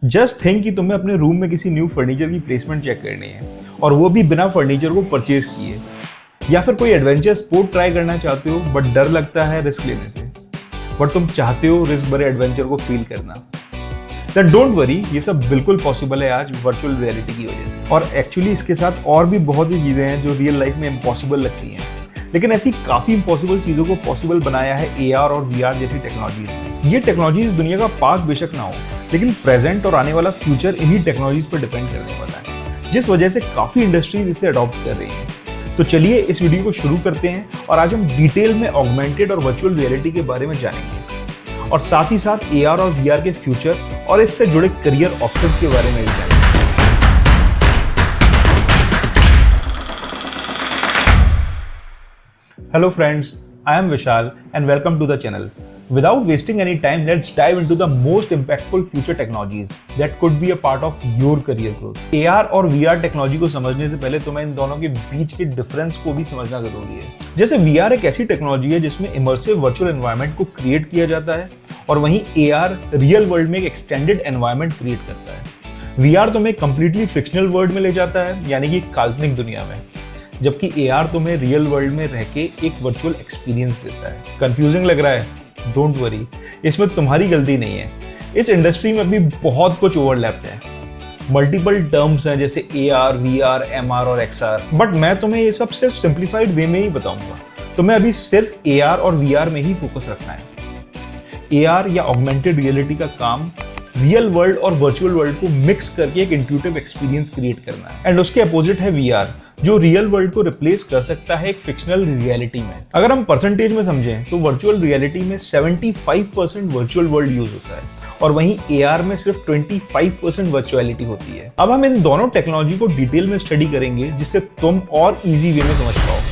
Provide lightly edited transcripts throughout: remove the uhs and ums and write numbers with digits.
Just think कि तुम्हें अपने रूम में किसी न्यू फर्नीचर की प्लेसमेंट चेक करनी है और वो भी बिना फर्नीचर को परचेज किए, या फिर कोई एडवेंचर स्पोर्ट ट्राई करना चाहते हो बट डर लगता है रिस्क लेने से, बट तुम चाहते हो रिस्क भरे एडवेंचर को फील करना। देन डोंट वरी, ये सब बिल्कुल पॉसिबल है आज वर्चुअल रियलिटी की वजह से। और एक्चुअली इसके साथ और भी बहुत सी चीजें हैं जो रियल लाइफ में इम्पॉसिबल लगती हैं, लेकिन ऐसी काफी इम्पॉसिबल चीजों को पॉसिबल बनाया है AR और VR जैसी टेक्नोलॉजीज ने। ये टेक्नोलॉजीज दुनिया का पास्ट बेशक ना हो, लेकिन प्रेजेंट और आने वाला फ्यूचर इन्हीं टेक्नोलॉजीज पर डिपेंड करने वाला है, जिस वजह से काफी इंडस्ट्रीज इसे अडॉप्ट कर रही हैं। तो चलिए इस वीडियो को शुरू करते हैं और आज हम डिटेल में ऑगमेंटेड और वर्चुअल रियलिटी के बारे में जानेंगे और साथ ही साथ AR और VR के फ्यूचर और इससे जुड़े करियर ऑप्शंस के बारे में भी जानेंगे। Hello friends, I am Vishal and welcome to the channel. Without wasting any time, let's dive into the most impactful future technologies that could be a part of your career growth. AR और VR technology को समझने से पहले तुम्हें इन दोनों के बीच के difference को भी समझना जरूरी है। जैसे VR एक ऐसी टेक्नोलॉजी है जिसमें इमर्सिव वर्चुअल एनवायरनमेंट को क्रिएट किया जाता है और वहीं AR रियल वर्ल्ड में एक एक्सटेंडेड एनवायरनमेंट क्रिएट करता है। VR तुम्हें कंप्लीटली फिक्शनल वर्ल्ड में ले जाता है, यानी कि काल्पनिक दुनिया में, जबकि AR तुम्हें रियल वर्ल्ड में रह के एक वर्चुअल एक्सपीरियंस देता है। कंफ्यूजिंग लग रहा है? डोंट वरी, इसमें तुम्हारी गलती नहीं है। इस इंडस्ट्री में अभी बहुत कुछ ओवरलैप्ड है। मल्टीपल टर्म्स हैं जैसे AR, VR, MR और XR, बट मैं तुम्हें ये सब सिर्फ सिंप्लीफाइड वे में ही बताऊंगा। तुम्हें अभी सिर्फ AR और VR में ही फोकस रखना है। AR या ऑगमेंटेड रियलिटी का काम रियल वर्ल्ड और वर्चुअल वर्ल्ड को मिक्स करके एक इंट्यूटिव एक्सपीरियंस क्रिएट करना है। एंड उसके अपोजिट है VR, जो रियल वर्ल्ड को रिप्लेस कर सकता है एक फिक्शनल रियलिटी में। अगर हम परसेंटेज में समझें तो वर्चुअल रियलिटी में 75% वर्चुअल वर्ल्ड यूज होता है और वहीं AR में सिर्फ 25% वर्चुअलिटी होती है। अब हम इन दोनों टेक्नोलॉजी को डिटेल में स्टडी करेंगे जिससे तुम और इजी वे में समझ पाओ।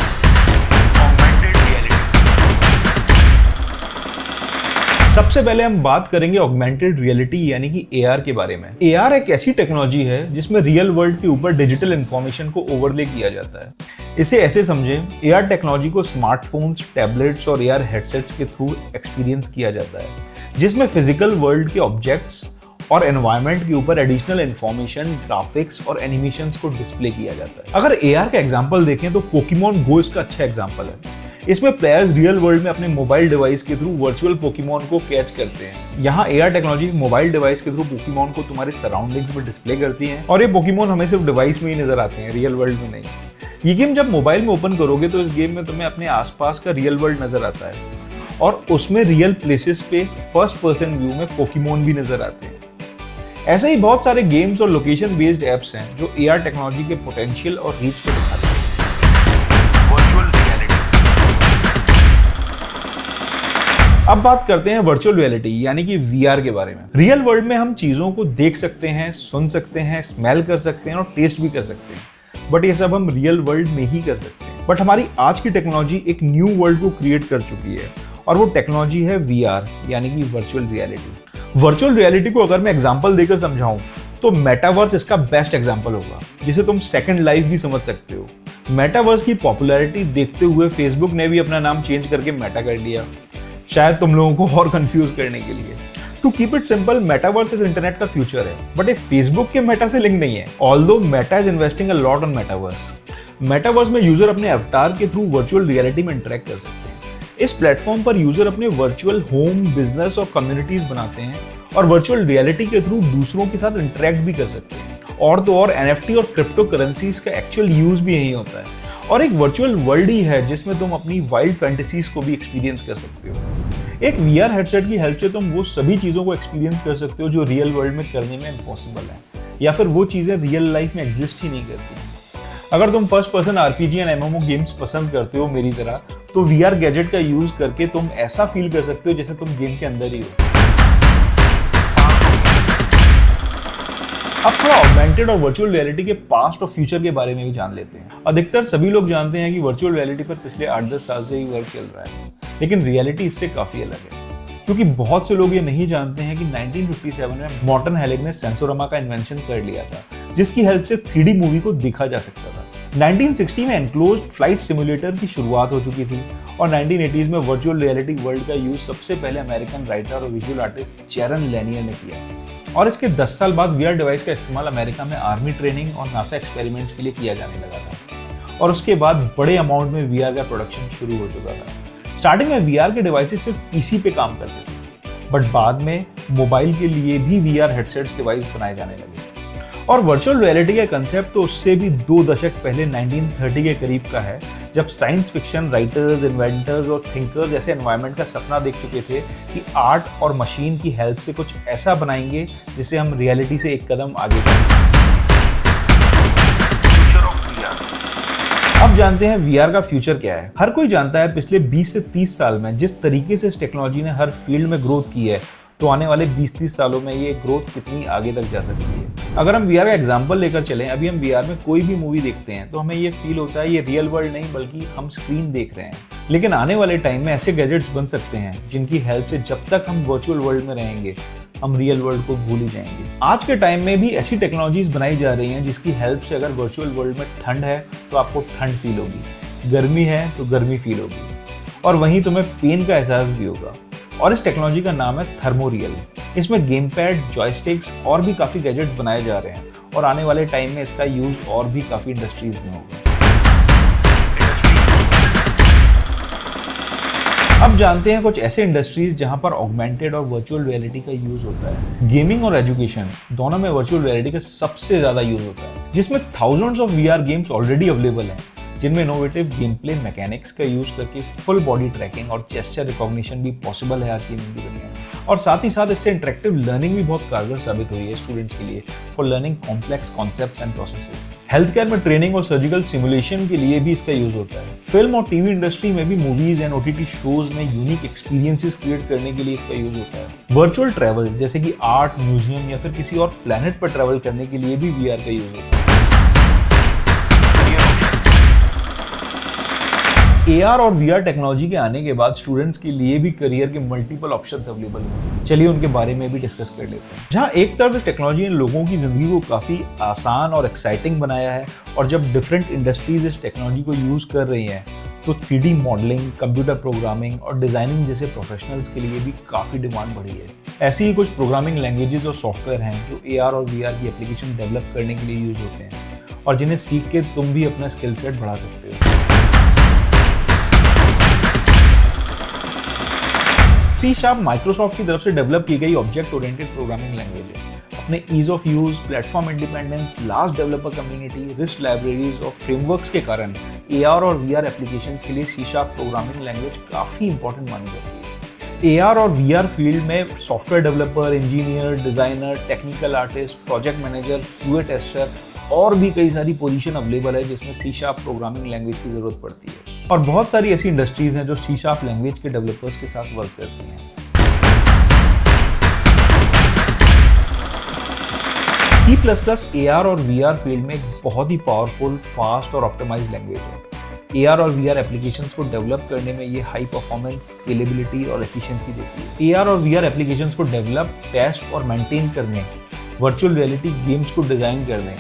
सबसे पहले हम बात करेंगे ऑगमेंटेड रियलिटी यानी कि AR के बारे में। AR एक ऐसी टेक्नोलॉजी है जिसमें रियल वर्ल्ड के ऊपर डिजिटल इंफॉर्मेशन को ओवरले किया जाता है। इसे ऐसे समझें, AR टेक्नोलॉजी को स्मार्टफोन्स, टैबलेट्स और AR हेडसेट्स के थ्रू एक्सपीरियंस किया जाता है, जिसमें फिजिकल वर्ल्ड के ऑब्जेक्ट्स और एनवायरनमेंट के ऊपर एडिशनल इंफॉर्मेशन, ग्राफिक्स और एनिमेशंस को डिस्प्ले किया जाता है। अगर AR का एग्जांपल देखें तो पोकेमॉन गो इसका अच्छा एग्जांपल है। इसमें प्लेयर्स रियल वर्ल्ड में अपने मोबाइल डिवाइस के थ्रू वर्चुअल पोकेमॉन को कैच करते हैं। यहाँ AR टेक्नोलॉजी मोबाइल डिवाइस के थ्रू पोकेमॉन को तुम्हारे सराउंडिंग्स में डिस्प्ले करती है और ये पोकेमॉन हमें सिर्फ डिवाइस में ही नजर आते हैं, रियल वर्ल्ड में नहीं। ये गेम जब मोबाइल में ओपन करोगे तो इस गेम में तुम्हें अपने आसपास का रियल वर्ल्ड नजर आता है और उसमें रियल प्लेसेस पे फर्स्ट पर्सन व्यू में पोकेमॉन भी नजर आते हैं। ऐसे ही बहुत सारे गेम्स और लोकेशन बेस्ड एप्स हैं जो AR टेक्नोलॉजी के पोटेंशियल और रीच को दिखाते हैं। अब बात करते हैं वर्चुअल रियलिटी यानी कि VR के बारे में। रियल वर्ल्ड में हम चीजों को देख सकते हैं, सुन सकते हैं, स्मेल कर सकते हैं और टेस्ट भी कर सकते हैं, बट ये सब हम रियल वर्ल्ड में ही कर सकते हैं। बट हमारी आज की टेक्नोलॉजी एक न्यू वर्ल्ड को क्रिएट कर चुकी है और वो टेक्नोलॉजी है VR यानी कि वर्चुअल रियलिटी। वर्चुअल रियलिटी को अगर मैं एग्जाम्पल देकर समझाऊं तो मेटावर्स इसका बेस्ट एग्जाम्पल होगा, जिसे तुम सेकेंड लाइफ भी समझ सकते हो। मेटावर्स की पॉपुलैरिटी देखते हुए फेसबुक ने भी अपना नाम चेंज करके मेटा कर लिया, शायद तुम लोगों को और कंफ्यूज करने के लिए। To keep it simple, metaverse इस इंटरनेट का फ्यूचर है, बट ये फेसबुक के मेटा से लिंक नहीं है। Although Meta is investing a lot on metaverse. Metaverse में यूजर अपने अवतार के थ्रू वर्चुअल रियलिटी में इंटरेक्ट कर सकते हैं। इस प्लेटफॉर्म पर यूजर अपने वर्चुअल होम, बिजनेस और कम्युनिटीज बनाते हैं और वर्चुअल रियलिटी के थ्रू दूसरों के साथ इंटरेक्ट भी कर सकते हैं। और तो और NFT और क्रिप्टो करेंसीज का एक्चुअल यूज भी यही होता है और एक वर्चुअल वर्ल्ड ही है जिसमें तुम अपनी वाइल्ड फैंटेसीज को भी एक्सपीरियंस कर सकते हो। एक VR हेडसेट की हेल्प से तुम वो सभी चीजों को एक्सपीरियंस कर सकते हो जो रियल वर्ल्ड में करने में इम्पॉसिबल है, या फिर वो चीजें रियल लाइफ में एग्जिस्ट ही नहीं करती। अगर तुम first person RPG and MMO games पसंद करते हो मेरी तरह, तो VR गैजेट का यूज करके तुम ऐसा फील कर सकते हो जैसे तुम गेम के अंदर ही हो। अब थोड़ा ऑगमेंटेड और वर्चुअल रियलिटी के पास्ट और फ्यूचर के बारे में भी जान लेते हैं। अधिकतर सभी लोग जानते हैं कि वर्चुअल रियलिटी पर पिछले 8-10 साल से ही वर्क चल रहा है, लेकिन रियलिटी इससे काफी अलग है, क्योंकि बहुत से लोग ये नहीं जानते हैं कि 1957 में मॉर्टन हेलिग ने सेंसोरामा का इन्वेंशन कर लिया था, जिसकी हेल्प से 3D मूवी को देखा जा सकता था। 1960 में एनक्लोज्ड फ्लाइट सिमुलेटर की शुरुआत हो चुकी थी और 1980s में वर्चुअल रियलिटी वर्ल्ड का यूज सबसे पहले अमेरिकन राइटर और विजुअल आर्टिस्ट जेरन लेनियर ने किया। और इसके 10 साल बाद VR डिवाइस का इस्तेमाल अमेरिका में आर्मी ट्रेनिंग और नासा एक्सपेरिमेंट्स के लिए किया जाने लगा था। और उसके बाद बड़े अमाउंट में VR का प्रोडक्शन शुरू हो चुका था। स्टार्टिंग में VR के डिवाइसेस सिर्फ पीसी पे काम करते थे, बट बाद में मोबाइल के लिए भी VR हेडसेट्स डिवाइस बनाए जाने लगे। और वर्चुअल रियलिटी का कंसेप्ट तो उससे भी 2 दशक पहले 1930 के करीब का है, जब साइंस फिक्शन राइटर्स, इन्वेंटर्स और थिंकर्स ऐसे एनवायरनमेंट का सपना देख चुके थे कि आर्ट और मशीन की हेल्प से कुछ ऐसा बनाएंगे जिसे हम रियलिटी से एक कदम आगे बढ़ सकें। अब जानते हैं VR का फ्यूचर क्या है। हर कोई जानता है पिछले 20 से 30 साल में जिस तरीके से इस टेक्नोलॉजी ने हर फील्ड में ग्रोथ की है, तो आने वाले 20-30 सालों में ये ग्रोथ कितनी आगे तक जा सकती है। अगर हम VR का एग्जांपल लेकर चलें, अभी हम VR में कोई भी मूवी देखते हैं तो हमें ये फील होता है ये रियल वर्ल्ड नहीं बल्कि हम स्क्रीन देख रहे हैं। लेकिन आने वाले टाइम में ऐसे गैजेट्स बन सकते हैं जिनकी हेल्प से जब तक हम वर्चुअल वर्ल्ड में रहेंगे हम रियल वर्ल्ड को भूल ही जाएंगे। आज के टाइम में भी ऐसी टेक्नोलॉजीज बनाई जा रही हैं जिसकी हेल्प से अगर वर्चुअल वर्ल्ड में ठंड है तो आपको ठंड फील होगी, गर्मी है तो गर्मी फील होगी, और वहीं तुम्हें पेन का एहसास भी होगा। और इस टेक्नोलॉजी का नाम है थर्मोरियल। इसमें गेम पैड, जॉयस्टिक्स और भी काफी गैजेट्स बनाए जा रहे हैं, और आने वाले टाइम में इसका यूज और भी काफी इंडस्ट्रीज में होगा। अब जानते हैं कुछ ऐसे इंडस्ट्रीज जहां पर ऑगमेंटेड और वर्चुअल रियलिटी का यूज होता है। गेमिंग और एजुकेशन दोनों में वर्चुअल रियलिटी का सबसे ज्यादा यूज होता है, जिसमें thousands of VR games already available हैं, जिनमें इनोवेटिव गेम प्ले मैकेनिक्स का यूज करके फुल बॉडी ट्रैकिंग और जेस्चर रिकॉग्निशन भी पॉसिबल है आज की गेमिंग की दुनिया में। और साथ ही साथ इससे इंटरेक्टिव लर्निंग भी बहुत कारगर साबित हुई है स्टूडेंट्स के लिए for learning complex concepts and processes. Health care में ट्रेनिंग और सर्जिकल सिमुलेशन के लिए भी इसका यूज होता है। फिल्म और टीवी इंडस्ट्री में भी मूवीज एंड OTT शोज में यूनिक एक्सपीरियंसेस क्रिएट करने के लिए इसका यूज होता है। वर्चुअल ट्रैवल जैसे कि आर्ट, म्यूजियम या फिर किसी और प्लेनेट पर ट्रैवल करने के लिए भी VR का यूज होता है। AR और VR टेक्नोलॉजी के आने के बाद स्टूडेंट्स के लिए भी करियर के मल्टीपल ऑप्शंस अवेलेबल हुए। चलिए उनके बारे में भी डिस्कस कर लेते हैं। जहां एक तरफ इस टेक्नोलॉजी ने लोगों की जिंदगी को काफी आसान और एक्साइटिंग बनाया है, और जब डिफरेंट इंडस्ट्रीज इस टेक्नोलॉजी को यूज कर रही हैं तो 3D मॉडलिंग, कंप्यूटर प्रोग्रामिंग और डिजाइनिंग जैसे प्रोफेशनल्स के लिए भी काफी डिमांड बढ़ी है। ऐसी ही कुछ प्रोग्रामिंग लैंग्वेजेस और सॉफ्टवेयर हैं जो AR और VR की एप्लीकेशन डेवलप करने के लिए यूज होते हैं, और जिन्हें सीख के तुम भी अपना स्किल सेट बढ़ा सकते हो। C# माइक्रोसॉफ्ट की तरफ से डेवलप की गई ऑब्जेक्ट ओरिएंटेड प्रोग्रामिंग लैंग्वेज है। अपने ease of use, platform independence, large developer community, rich libraries और फ्रेमवर्क्स के कारण AR और VR एप्लीकेशंस के लिए C# प्रोग्रामिंग लैंग्वेज काफी इंपॉर्टेंट मानी जाती है। AR और VR फील्ड में software developer, engineer, designer, technical artist, project manager, QA tester और भी कई सारी पोजीशन अवेलेबल है जिसमें C# प्रोग्रामिंग लैंग्वेज की जरूरत पड़ती है। और बहुत सारी ऐसी इंडस्ट्रीज हैं जो C# लैंग्वेज के डेवलपर्स के साथ वर्क करती हैं। C++ AR और VR फील्ड में एक बहुत ही पावरफुल, फास्ट और ऑप्टिमाइज्ड लैंग्वेज है। AR और VR एप्लीकेशंस को डेवलप करने में ये हाई परफॉर्मेंस, स्केलेबिलिटी और एफिशिएंसी देती है। AR और VR एप्लीकेशंस को डेवलप, टेस्ट और मेंटेन करने, वर्चुअल रियलिटी गेम्स को डिजाइन करने,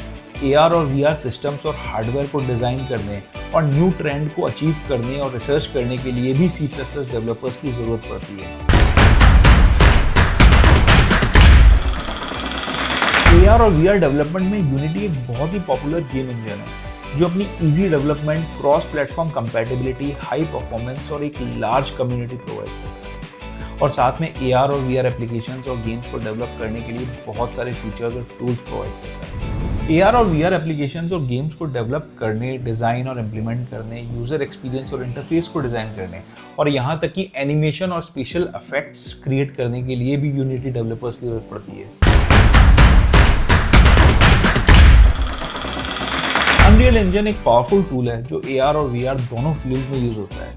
AR और VR सिस्टम्स और हार्डवेयर को डिजाइन करने और न्यू ट्रेंड को अचीव करने और रिसर्च करने के लिए भी C++ डेवलपर्स की जरूरत पड़ती है। AR और VR डेवलपमेंट में यूनिटी एक बहुत ही पॉपुलर गेम इंजन है जो अपनी easy development, cross platform compatibility, high performance और एक लार्ज कम्युनिटी प्रोवाइड करता है। और साथ में AR और VR एप्लीकेशंस और गेम्स को डेवलप करने के लिए बहुत सारे फीचर्स और टूल्स प्रोवाइड करता है। AR और VR एप्लीकेशंस और गेम्स को डेवलप करने, डिजाइन और इम्प्लीमेंट करने, यूजर एक्सपीरियंस और इंटरफेस को डिजाइन करने, और यहाँ तक कि एनिमेशन और स्पेशल इफेक्ट्स क्रिएट करने के लिए भी यूनिटी डेवलपर्स की जरूरत पड़ती है। अनरियल इंजन एक पावरफुल टूल है जो AR और VR दोनों फील्ड्स में यूज होता है।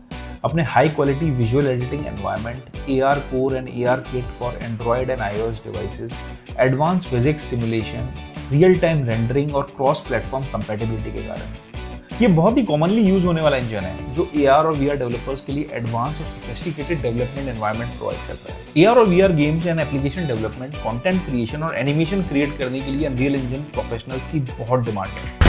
अपने high quality visual editing environment, AR core and AR kit for Android and iOS devices, advance physics simulation, real time rendering और क्रॉस प्लेटफॉर्म कंपैटिबिलिटी के कारण ये बहुत ही कॉमनली यूज होने वाला इंजन है जो AR और VR डेवलपर्स के लिए एडवांस और सोफिस्टिकेटेड डेवलपमेंट एनवायरनमेंट प्रोवाइड करता है। AR और VR games and application development, content creation और एनिमेशन क्रिएट करने के लिए अनरियल इंजन प्रोफेशनल्स की बहुत डिमांड है।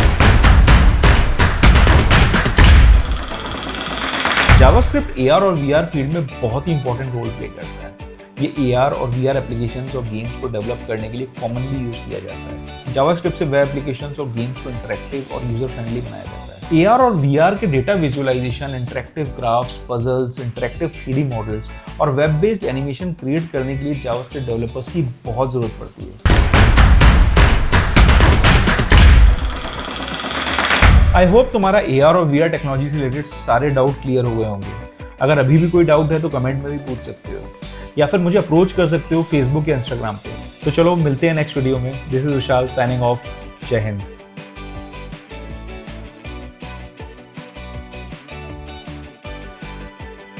जावास्क्रिप्ट AR और VR फील्ड में बहुत ही इंपॉर्टेंट रोल प्ले करता है। ये AR और VR एप्लीकेशंस और गेम्स को डेवलप करने के लिए कॉमनली यूज किया जाता है। जावास्क्रिप्ट से वेब एप्लीकेशंस और गेम्स को इंटरेक्टिव और यूजर फ्रेंडली बनाया जाता है। AR और VR के data visualization, interactive graphs, puzzles, interactive 3D models और वेब बेस्ड एनिमेशन क्रिएट करने के लिए जावास्क्रिप्ट डेवलपर्स की बहुत जरूरत पड़ती है। आई होप तुम्हारा AR और VR टेक्नोलॉजी से रिलेटेड सारे डाउट क्लियर हो गए होंगे। अगर अभी भी कोई डाउट है तो कमेंट में भी पूछ सकते हो या फिर मुझे अप्रोच कर सकते हो फेसबुक या इंस्टाग्राम पे। तो चलो मिलते हैं नेक्स्ट वीडियो में। This is Vishal signing off. जय हिंद।